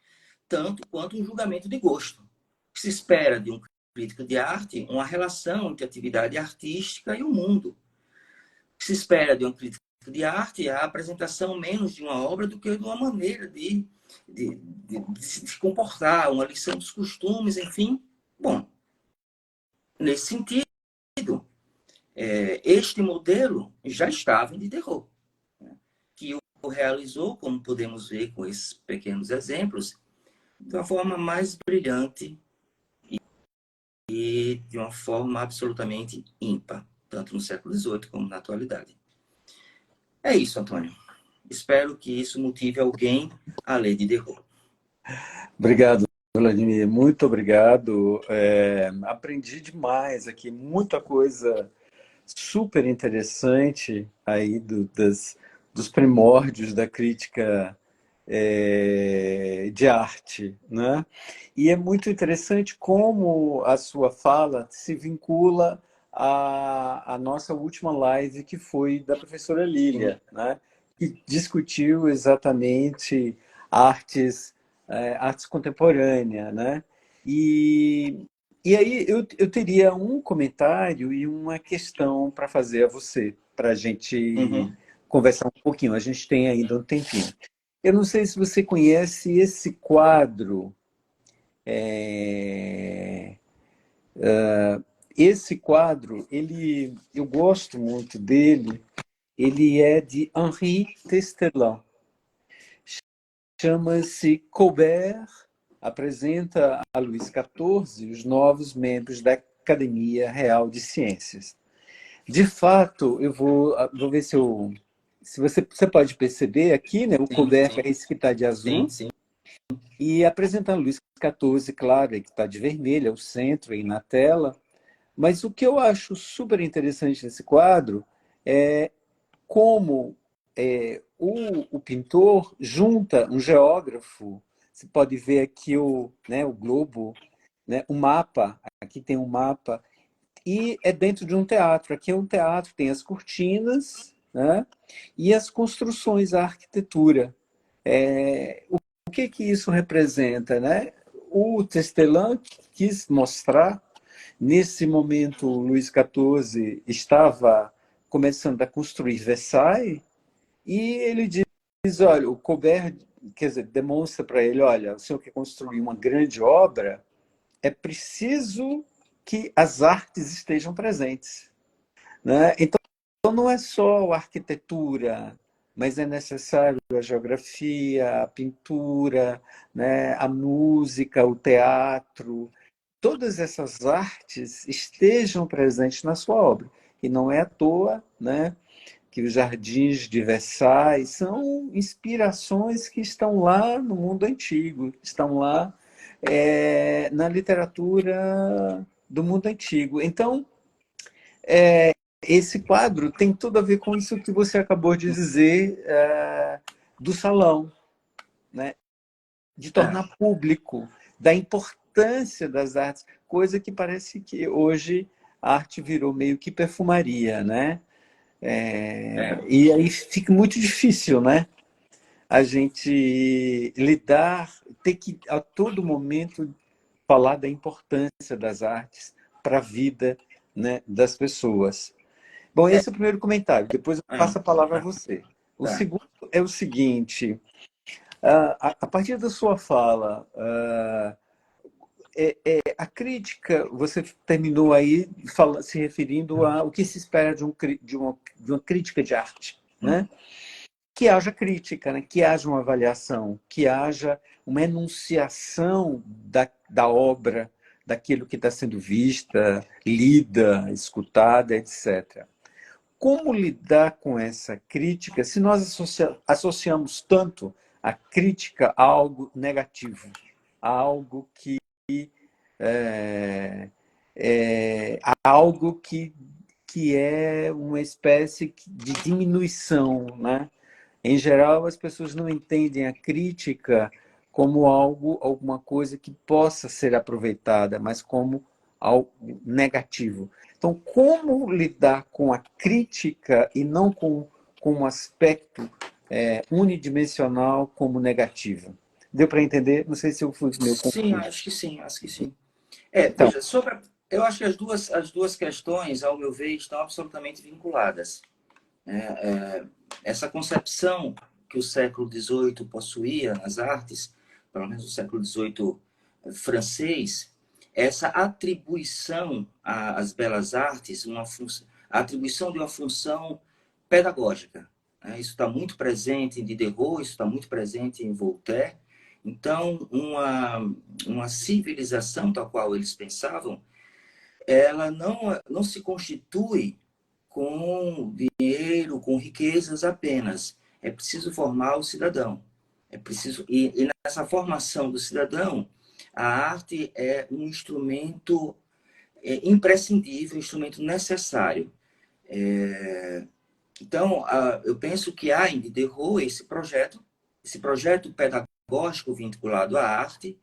tanto quanto um julgamento de gosto. O que se espera de um crítico de arte? Uma relação entre a atividade artística e o mundo. O que se espera de um crítico de arte é a apresentação menos de uma obra do que de uma maneira de se comportar, uma lição dos costumes, enfim. Bom, nesse sentido, este modelo já estava em Diderot, né, que o realizou, como podemos ver com esses pequenos exemplos, de uma forma mais brilhante e de uma forma absolutamente ímpar, tanto no século XVIII como na atualidade. É isso, Antônio. Espero que isso motive alguém a ler Diderot. Obrigado, Vladimir. Muito obrigado. Aprendi demais aqui, muita coisa super interessante aí dos primórdios da crítica de arte, né? E é muito interessante como a sua fala se vincula à nossa última live, que foi da professora Lília, né? Que discutiu exatamente artes contemporâneas, né? E, e aí eu teria um comentário e uma questão para fazer a você, para a gente Uhum. conversar um pouquinho. A gente tem ainda um tempinho. Eu não sei se você conhece esse quadro. é, Esse quadro, eu gosto muito dele. Ele é de Henri Testelin. Chama-se Colbert apresenta a Luís XIV os novos membros da Academia Real de Ciências. De fato, vou ver se você pode perceber aqui, né? O Sim, Colbert sim, é esse que está de sim, azul, sim. e apresentando Luís XIV, claro, que está de vermelho, é o centro aí na tela. Mas o que eu acho super interessante nesse quadro é como o pintor junta um geógrafo. Você pode ver aqui o globo, né, o mapa, aqui tem um mapa, e é dentro de um teatro. Aqui é um teatro, tem as cortinas, né, e as construções, a arquitetura. O que isso representa, né? O Testelin quis mostrar, nesse momento, Luís XIV estava começando a construir Versailles, e ele diz, olha, o Colbert, quer dizer, demonstra para ele, olha, o senhor quer construir uma grande obra, é preciso que as artes estejam presentes, né? Então, não é só a arquitetura, mas é necessário a geografia, a pintura, né? A música, o teatro, todas essas artes estejam presentes na sua obra. E não é à toa, né, que os jardins de Versailles são inspirações que estão lá no mundo antigo, estão lá na literatura do mundo antigo. Então, esse quadro tem tudo a ver com isso que você acabou de dizer, do salão, né? De É, tornar público, da importância das artes, coisa que parece que hoje a arte virou meio que perfumaria, né? é, E aí fica muito difícil, né? A gente lidar, ter que a todo momento falar da importância das artes para a vida, né, das pessoas. Bom, esse é o primeiro comentário, depois eu é, passo a palavra a você. O tá. segundo é o seguinte, a partir da sua fala, a crítica, você terminou aí se referindo ao que se espera de uma crítica de arte, Hum. né? Que haja crítica, né? Que haja uma avaliação, que haja uma enunciação da obra, daquilo que está sendo vista, lida, escutada, etc. Como lidar com essa crítica se nós associamos tanto a crítica a algo negativo, a algo é, a algo que é uma espécie de diminuição, né? Em geral, as pessoas não entendem a crítica como algo, alguma coisa que possa ser aproveitada, mas como algo negativo. Então, como lidar com a crítica e não com um aspecto unidimensional como negativo? Deu para entender? Não sei se eu fui meio Sim, confuso. acho que sim, acho que sim. Então, Veja, eu acho que as duas questões, ao meu ver, estão absolutamente vinculadas. Essa concepção que o século XVIII possuía nas artes, pelo menos o século XVIII francês, essa atribuição às belas artes, a atribuição de uma função pedagógica. Isso está muito presente em Diderot, isso está muito presente em Voltaire. Então, uma civilização tal qual eles pensavam, ela não se constitui com dinheiro, com riquezas apenas. É preciso formar o cidadão. E nessa formação do cidadão, a arte é um instrumento imprescindível, um instrumento necessário. Então, eu penso que há em Diderot esse projeto pedagógico vinculado à arte,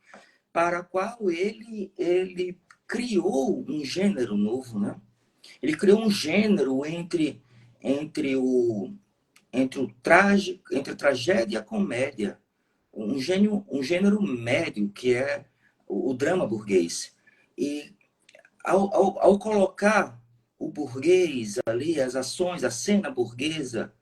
para o qual ele criou um gênero novo, né? Ele criou um gênero entre o entre a tragédia e a comédia, um gênero médio que é o drama burguês. E ao colocar o burguês ali, as ações, a cena burguesa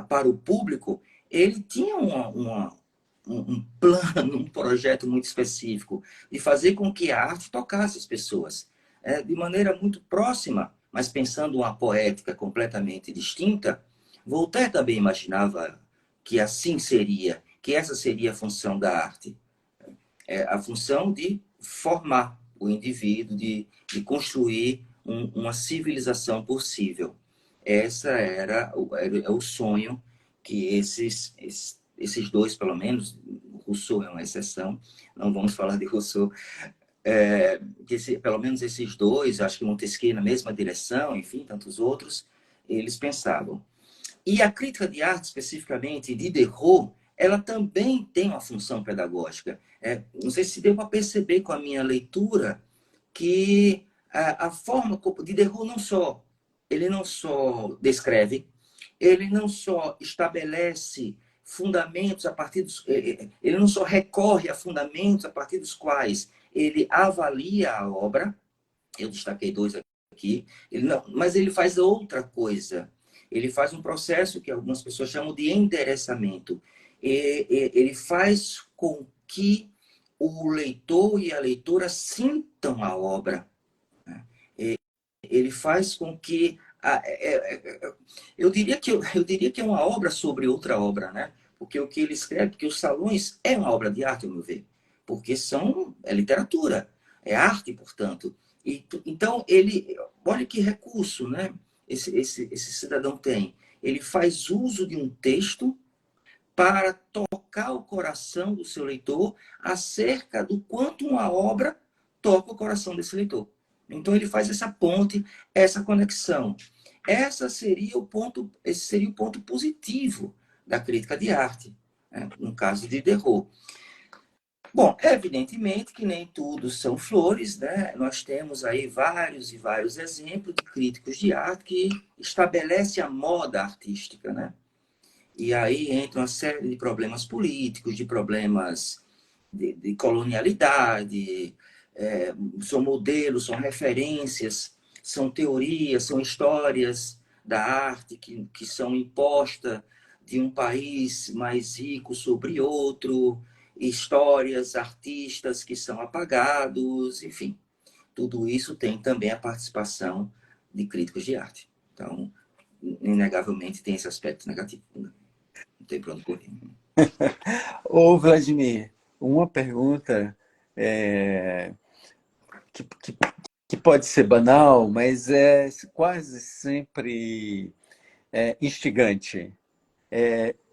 para o público, ele tinha um plano, um projeto muito específico de fazer com que a arte tocasse as pessoas de maneira muito próxima, mas pensando uma poética completamente distinta. Voltaire também imaginava que assim seria, que essa seria a função da arte, a função de formar o indivíduo, de construir uma civilização possível. Essa era o sonho que esses dois, pelo menos, Rousseau é uma exceção, não vamos falar de Rousseau, pelo menos esses dois, acho que Montesquieu na mesma direção, enfim, tantos outros, eles pensavam. E a crítica de arte, especificamente de Diderot, ela também tem uma função pedagógica. Não sei se deu para perceber com a minha leitura que a forma como Diderot ele não só descreve, ele não só estabelece fundamentos a partir dos, ele não só recorre a fundamentos a partir dos quais ele avalia a obra. Eu destaquei dois aqui. Mas ele faz outra coisa. Ele faz um processo que algumas pessoas chamam de endereçamento. Ele faz com que o leitor e a leitora sintam a obra. Ele faz com que eu diria que é uma obra sobre outra obra, né? Porque o que ele escreve, porque os salões é uma obra de arte, ao meu ver, porque é literatura, é arte, portanto. Então olha que recurso, né? Esse cidadão tem. Ele faz uso de um texto para tocar o coração do seu leitor acerca do quanto uma obra toca o coração desse leitor. Então ele faz essa ponte, essa conexão. Esse seria o ponto positivo da crítica de arte, né? No caso de Diderot. Bom, evidentemente que nem tudo são flores, né? Nós temos aí vários e vários exemplos de críticos de arte que estabelecem a moda artística, né? E aí entra uma série de problemas políticos, de problemas de colonialidade, são modelos, são referências, são teorias, são histórias da arte que são impostas de um país mais rico sobre outro, histórias, artistas que são apagados, enfim. Tudo isso tem também a participação de críticos de arte. Então, inegavelmente, tem esse aspecto negativo. Não tem para onde correr. ô Vladimir, uma pergunta é, que, que, que pode ser banal, mas é quase sempre instigante.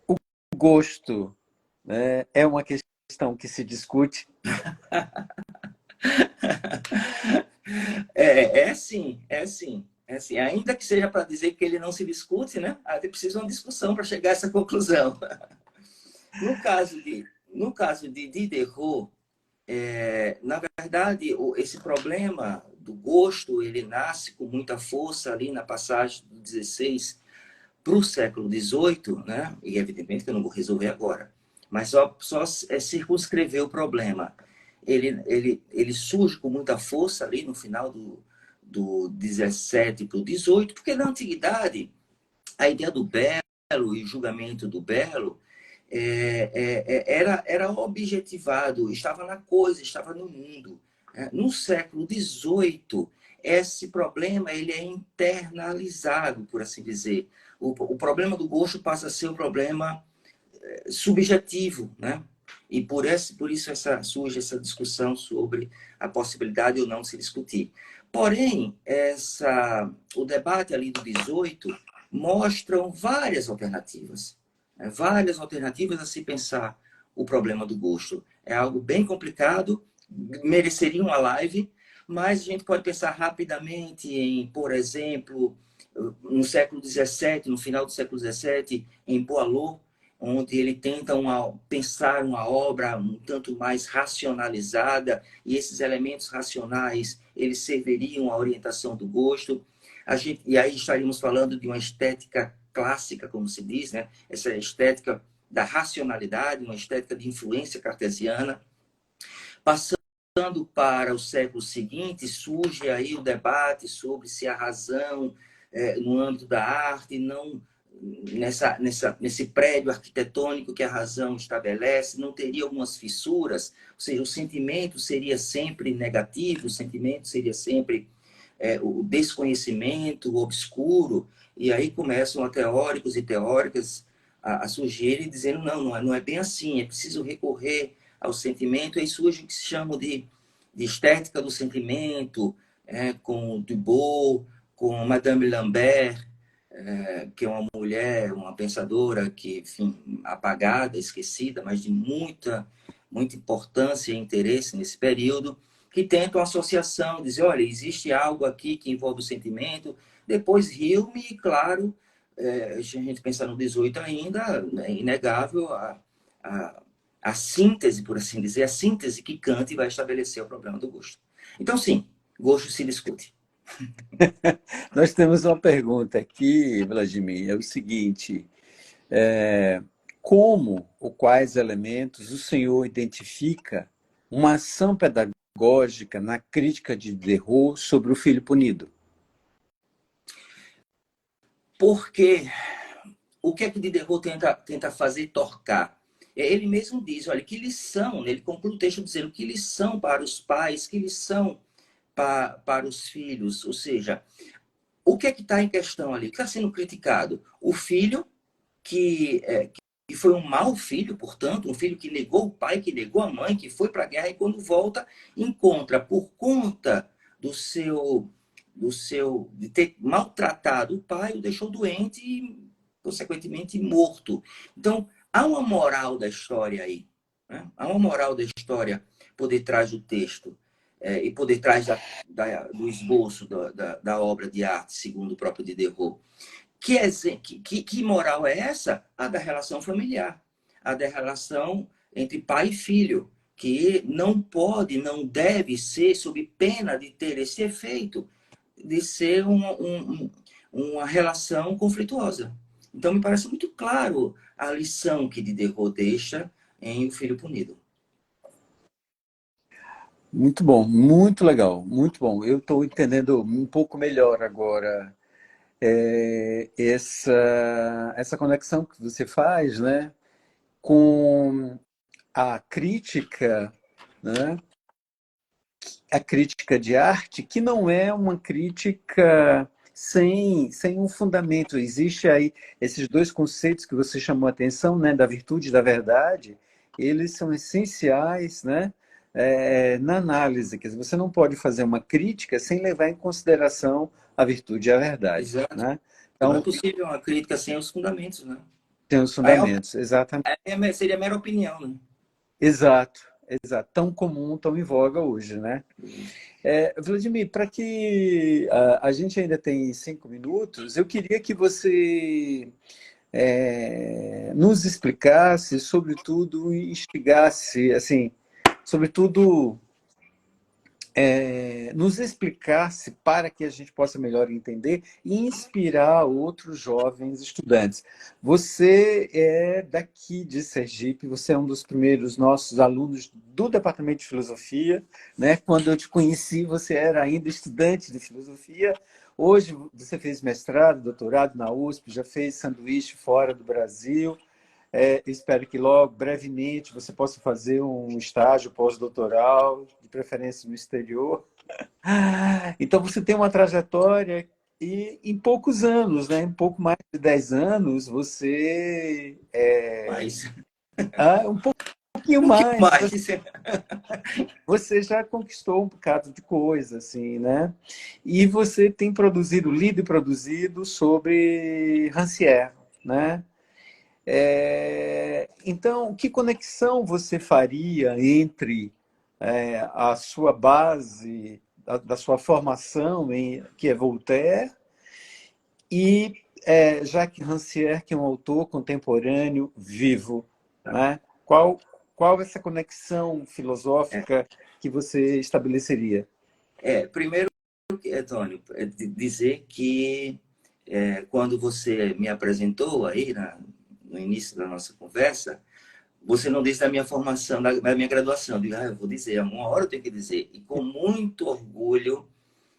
O gosto, né, é uma questão que se discute. É sim, é sim. É sim. Ainda que seja para dizer que ele não se discute, né? Aí precisa de uma discussão para chegar a essa conclusão. No caso de Diderot, Na verdade, esse problema do gosto, ele nasce com muita força ali na passagem do 16 para o século XVIII, né? E evidentemente que eu não vou resolver agora, mas só circunscrever o problema. Ele surge com muita força ali no final do 17 para o 18, porque na antiguidade a ideia do belo e o julgamento do belo era objetivado, estava na coisa, estava no mundo. No século XVIII, esse problema ele é internalizado, por assim dizer. O problema do gosto passa a ser um problema subjetivo, né? E por isso surge essa discussão sobre a possibilidade ou não de se discutir. Porém, o debate ali do 18 mostram várias alternativas a se pensar o problema do gosto. É algo bem complicado, mereceria uma live, mas a gente pode pensar rapidamente em, por exemplo, no século XVII, no final do século XVII, em Boileau, onde ele tenta pensar uma obra um tanto mais racionalizada, e esses elementos racionais eles serviriam à orientação do gosto. E aí estaríamos falando de uma estética clássica, como se diz, né? Essa estética da racionalidade, uma estética de influência cartesiana. Passando para o século seguinte, surge aí o debate sobre se a razão, no âmbito da arte, não nesse prédio arquitetônico que a razão estabelece, não teria algumas fissuras, ou seja, o sentimento seria sempre negativo, o sentimento seria sempre o desconhecimento, o obscuro, e aí começam a teóricos e teóricas a surgirem dizendo, não é bem assim, é preciso recorrer ao sentimento, e aí surge o que se chama de estética do sentimento, com Dubos, com Madame Lambert, que é uma mulher, uma pensadora que, enfim, apagada, esquecida, mas de muita importância e interesse nesse período, que tentam a associação, dizer, olha, existe algo aqui que envolve o sentimento. Depois Hume, claro, a gente pensar no 18 ainda, é inegável a, a síntese, por assim dizer, a síntese que Kant vai estabelecer o problema do gosto. Então, sim, gosto se discute. Nós temos uma pergunta aqui, Vladimir, é o seguinte: como ou quais elementos o senhor identifica uma ação pedagógica na crítica de Diderot sobre o filho punido? Porque o que é que Diderot tenta fazer torcar? Ele mesmo diz, olha, que lição, ele conclui o texto dizendo que lição para os pais, que lição para os filhos, ou seja, o que é que está em questão ali? O que está sendo criticado? O filho que foi um mau filho, portanto, um filho que negou o pai, que negou a mãe, que foi para a guerra e quando volta encontra por conta de ter maltratado o pai, o deixou doente e consequentemente morto. Então, há uma moral da história aí, né? Há uma moral da história por detrás do texto e por detrás do esboço da obra de arte, segundo o próprio Diderot. Que moral é essa? A da relação familiar, a da relação entre pai e filho, que não pode, não deve ser, sob pena de ter esse efeito, de ser uma relação conflituosa. Então, me parece muito claro a lição que Diderot deixa em O Filho Punido. Muito bom, muito legal, muito bom. Eu estou entendendo um pouco melhor agora essa conexão que você faz, né, com a crítica, né, a crítica de arte, que não é uma crítica sem um fundamento. Existe aí esses dois conceitos que você chamou a atenção, né, da virtude e da verdade, eles são essenciais, né, na análise. Quer dizer, você não pode fazer uma crítica sem levar em consideração a virtude e a verdade, Exato. né? Não é Então, possível uma crítica sem os fundamentos, né? tem os fundamentos, exatamente. Seria mera opinião, né? Exato, exato. Tão comum, tão em voga hoje, né? Vladimir, para que a gente ainda tem 5 minutos, eu queria que você nos explicasse, sobretudo, instigasse, assim, sobretudo, nos explicasse para que a gente possa melhor entender e inspirar outros jovens estudantes. Você é daqui de Sergipe, você é um dos primeiros nossos alunos do Departamento de Filosofia, né? Quando eu te conheci, você era ainda estudante de filosofia. Hoje você fez mestrado, doutorado na USP, já fez sanduíche fora do Brasil. Espero que logo, brevemente, você possa fazer um estágio pós-doutoral, de preferência no exterior. Então, você tem uma trajetória e, em poucos anos, né, em pouco mais de 10 anos, você... Mas, um pouquinho um pouquinho mais, mais. você já conquistou um bocado de coisa, assim, né? E você tem produzido, lido e produzido sobre Rancière, né? Então, que conexão você faria entre a sua base, da sua formação, que é Voltaire, e Jacques Rancière, que é um autor contemporâneo vivo, né? Qual essa conexão filosófica que você estabeleceria? Primeiro, Antônio, dizer que quando você me apresentou aí no início da nossa conversa, você não disse da minha formação, da minha graduação. Eu digo, eu vou dizer, uma hora eu tenho que dizer. E com muito orgulho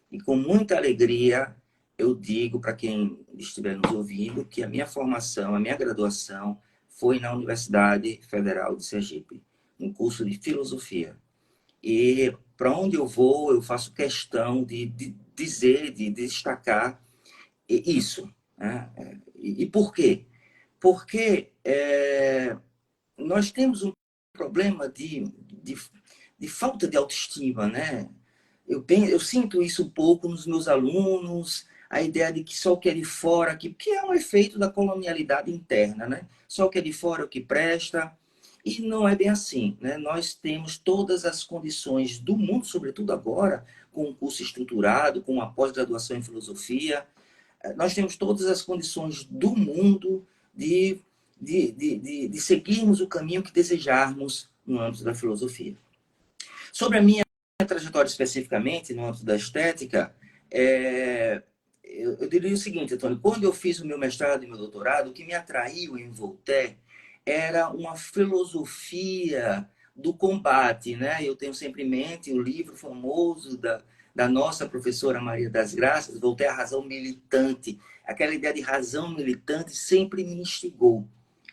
e com muita alegria, eu digo para quem estiver nos ouvindo que a minha formação, a minha graduação foi na Universidade Federal de Sergipe, no curso de filosofia. E para onde eu vou, eu faço questão de dizer, de destacar isso. Né? E por quê? Porque nós temos um problema de falta de autoestima, né? Eu sinto isso um pouco nos meus alunos, a ideia de que só o que é de fora, que é um efeito da colonialidade interna, né? Só o que é de fora é o que presta. E não é bem assim, né? Nós temos todas as condições do mundo, sobretudo agora, com um curso estruturado, com uma pós-graduação em filosofia, nós temos todas as condições do mundo de seguirmos o caminho que desejarmos no âmbito da filosofia. Sobre a minha trajetória especificamente, no âmbito da estética, eu diria o seguinte, Antônio, quando eu fiz o meu mestrado e meu doutorado, o que me atraiu em Voltaire era uma filosofia do combate, né? Eu tenho sempre em mente o livro famoso da nossa professora Maria das Graças, Voltaire, a Razão Militante. Aquela ideia de razão militante sempre me instigou,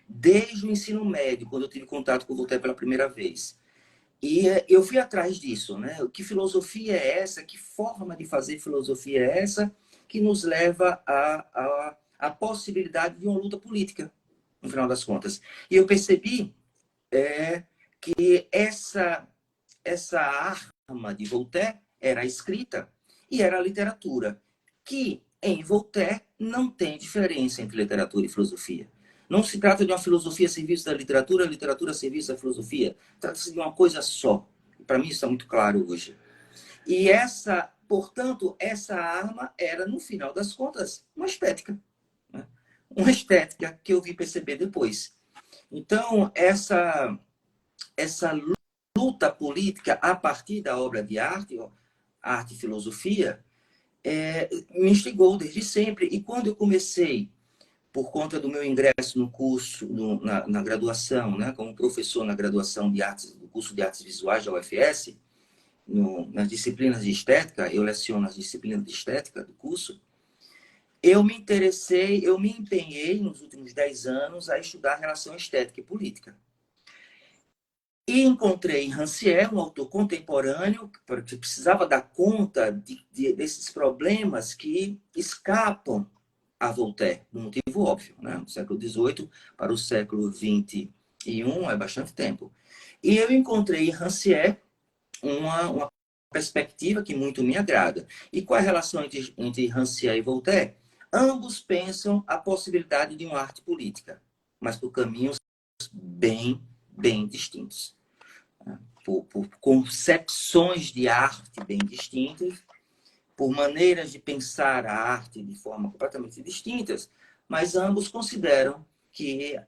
desde o ensino médio, quando eu tive contato com Voltaire pela primeira vez. E eu fui atrás disso, né? Que filosofia é essa? Que forma de fazer filosofia é essa que nos leva à possibilidade de uma luta política, no final das contas? E eu percebi que essa arma de Voltaire era a escrita e era a literatura, que em Voltaire não tem diferença entre literatura e filosofia. Não se trata de uma filosofia a serviço da literatura, a literatura a serviço da filosofia. Trata-se de uma coisa só. Para mim isso está muito claro hoje. E portanto, essa arma era, no final das contas, uma estética. Né? Uma estética que eu vim perceber depois. Então, essa luta política a partir da obra de arte, arte e filosofia, me instigou desde sempre. E quando eu comecei, por conta do meu ingresso no curso, na graduação, né, como professor na graduação de artes, do curso de artes visuais da UFS, nas disciplinas de estética, eu leciono as disciplinas de estética do curso, eu me interessei, eu me empenhei nos últimos 10 anos a estudar relação estética e política. E encontrei em Rancière, um autor contemporâneo, que precisava dar conta desses problemas que escapam a Voltaire, por um motivo óbvio, né? Do século XVIII para o século XXI é bastante tempo. E eu encontrei em Rancière uma perspectiva que muito me agrada. E qual é a relação entre Rancière e Voltaire? Ambos pensam a possibilidade de uma arte política, mas por caminhos bem distintos. Por concepções de arte bem distintas, por maneiras de pensar a arte de forma completamente distintas, mas ambos consideram que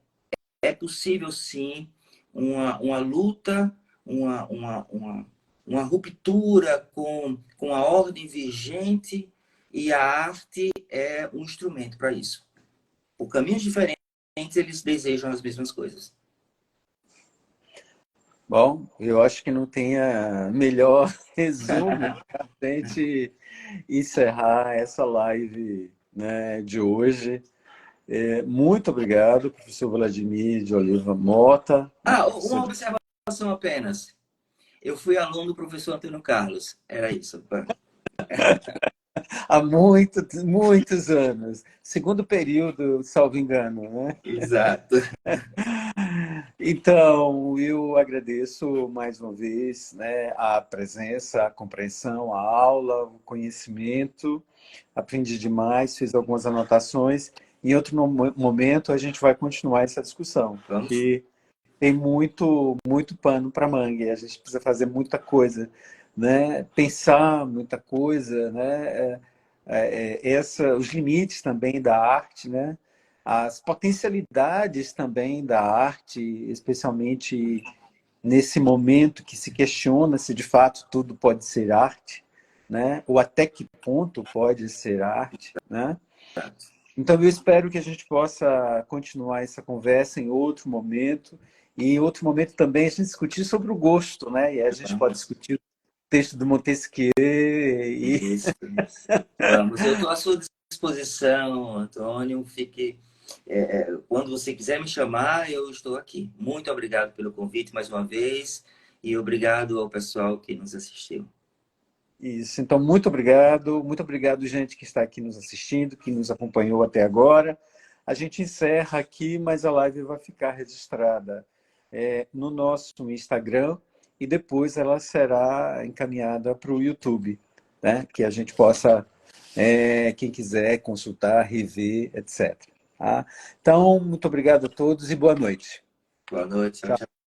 é possível, sim, uma luta, uma, uma, uma, uma ruptura com a ordem vigente, e a arte é um instrumento para isso. Por caminhos diferentes, eles desejam as mesmas coisas. Bom, eu acho que não tenha melhor resumo para a gente encerrar essa live, né, de hoje. Muito obrigado, professor Vladimir de Oliva Mota. Né, Uma professor observação apenas. Eu fui aluno do professor Antônio Carlos. Era isso. há muitos, muitos anos. Segundo período, salvo engano, né? Exato. Então, eu agradeço mais uma vez, né, a presença, a compreensão, a aula, o conhecimento. Aprendi demais, fiz algumas anotações. Em outro momento, a gente vai continuar essa discussão, Vamos. porque tem muito, muito pano para manga. A gente precisa fazer muita coisa, né? Pensar muita coisa, né? Os limites também da arte, né? As potencialidades também da arte, especialmente nesse momento que se questiona se de fato tudo pode ser arte, né? Ou até que ponto pode ser arte, né? Então, eu espero que a gente possa continuar essa conversa em outro momento. E em outro momento também a gente discutir sobre o gosto, né? E aí a gente pode discutir o texto do Montesquieu. Isso. Vamos. Eu estou à sua disposição, Antônio. Quando você quiser me chamar, eu estou aqui. Muito obrigado pelo convite mais uma vez e obrigado ao pessoal que nos assistiu. Isso. Então, muito obrigado, gente que está aqui nos assistindo, que nos acompanhou até agora. A gente encerra aqui, mas a live vai ficar registrada no nosso Instagram e depois ela será encaminhada para o YouTube, né? Que a gente possa, quem quiser, consultar, rever, etc. Tá? Então, muito obrigado a todos e boa noite. Boa noite. Tchau, Tchau. tchau.